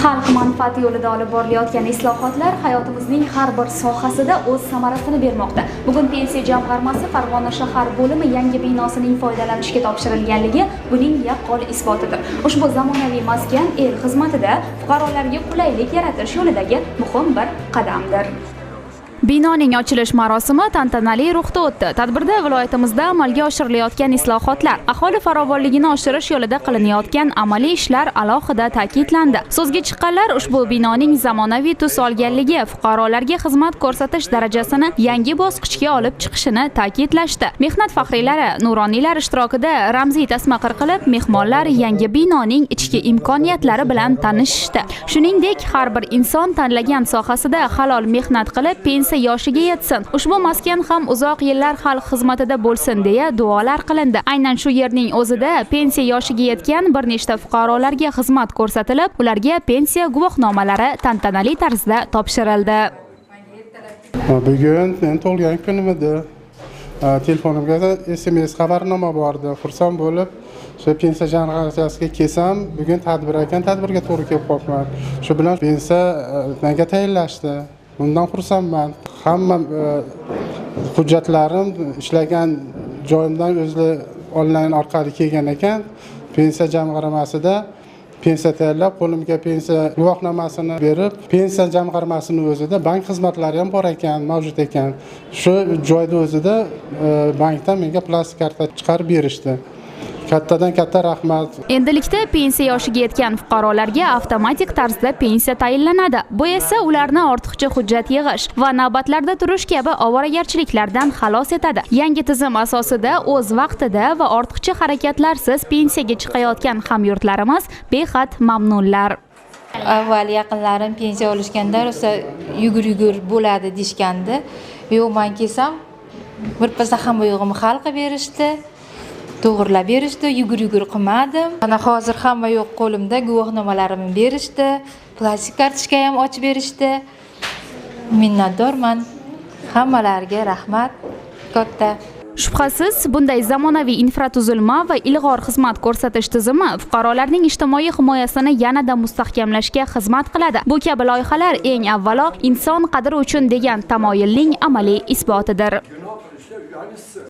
Xalq manfaati yo'lida olib borilayotgan islohotlar hayotimizning har bir sohasida o'z samarasini bermoqda. Bugun Pensiya jamg'armasi Farg'ona shahar bo'limi yangi binosining foydalanishga topshirilganligi buning yaqqol isbotidir. Ushbu zamonaviy maskan el xizmatida fuqarolarga qulaylik yaratish yo'lidagi muhim bir qadamdir. Binoning ochilish marosimi tantanali ruhda o'tdi. Tadbirda viloyatimizda amalga oshirilayotgan islohotlar, aholi farovonligini oshirish yo'lida qilinayotgan amaliy ishlar alohida ta'kidlandi. So'zga chiqqanlar ushbu binoning zamonaviy tus olganligi, fuqarolarga xizmat ko'rsatish darajasini yangi bosqichga olib chiqishini ta'kidlashdi. Mehnat faxriylari, nuroniylar ishtirokida ramziy tasma qilib, mehmonlar yangi binoning ichki imkoniyatlari bilan tanishishdi. Shuningdek, har bir inson tanlagan sohasida halol mehnat qilib, pensiya yoshiga yetsin. Ushbu maskan ham uzoq yillar xalq xizmatida bo'lsin deya duolar qilindi. Aynan shu yerning o'zida pensiya yoshiga yetgan bir nechta fuqarolarga xizmat ko'rsatilib, ularga pensiya guvohnomalari tantanali tarzda topshirildi. Bugun men tug'ilgan kunim edi. Telefonimga SMS xabarnoma bordi. Xursand bo'lib, shu pensiya jamg'armasiga kelsam, bugun tadbir ekan, tadbirga to'g'ri kelib qolibman. Shu bilan pensiya menga tayinlashdi. Bundan xursandman. Hamma hujjatlarim ishlagan joyimdan o'zi onlayn orqali kelgan ekan. Pensiya jamg'armasida pensiya tayinlab, qo'limga pensiya guvohnomasini berib, pensiya jamg'armasining o'zida bank xizmatlari ham bor ekan, mavjud ekan. Shu joyda o'zida bankdan menga plastik karta chiqarib berishdi. Kattadan katta rahmat. Endilikda pensiya yoshiga yetgan fuqarolarga avtomatik tarzda pensiya tayinlanadi. Bu esa ularni ortiqcha hujjat yig'ish va navbatlarda turish kabi ovoragarchiliklardan xalos etadi. Yangi tizim asosida o'z vaqtida va ortiqcha harakatlarsiz pensiyaga chiqayotgan hamyurtlarimiz behad mamnunlar. Avval yaqinlarim pensiya olishganda rosa yugur bo'ladi deshgandi. Yo'q, men kelsam birpasda hamma yo'g'imni hal qilib berishdi. To'g'rilab berishdi, yugur qilmadim. Mana hozir hamma yo'q, qo'limda guvohnomalarimni berishdi, plastik kartochka ham ochib berishdi. Minnatdorman. Hammalarga rahmat katta. Shubhasiz, bunday zamonaviy infratuzilma va ilg'or xizmat ko'rsatish tizimi fuqarolarning ijtimoiy himoyasini yanada mustahkamlashga xizmat qiladi. Bu kabi loyihalar eng avvalo inson qadri uchun degan tamoyilning amaliy isbotidir.